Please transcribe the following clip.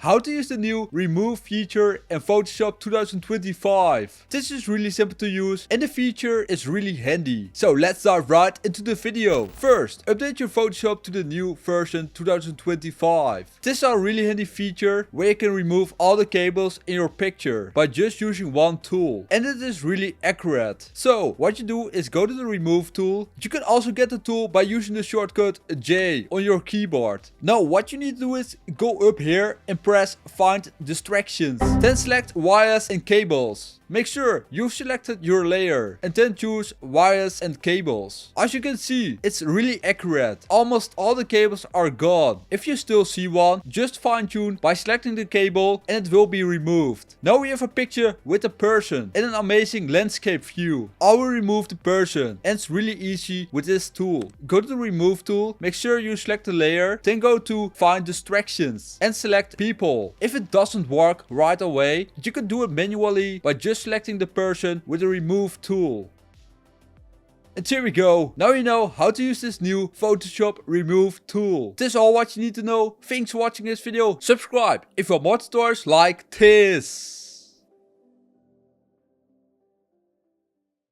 How to use the new remove feature in Photoshop 2025. This is really simple to use and the feature is really handy. So let's dive right into the video. First, update your Photoshop to the new version 2025. This is a really handy feature where you can remove all the cables in your picture by just using one tool. And it is really accurate. So what you do is go to the remove tool. You can also get the tool by using the shortcut J on your keyboard. Now what you need to do is go up here and press find distractions. Then select wires and cables. Make sure you've selected your layer and then choose wires and cables. As you can see, it's really accurate. Almost all the cables are gone. If you still see one, just fine tune by selecting the cable and it will be removed. Now we have a picture with a person in an amazing landscape view. I will remove the person and it's really easy with this tool. Go to the remove tool, make sure you select the layer, then go to find distractions and select people. If it doesn't work right away, you can do it manually by just selecting the person with the remove tool. And here we go. Now you know how to use this new Photoshop remove tool. This is all what you need to know. Thanks for watching this video. Subscribe if you want more tutorials like this.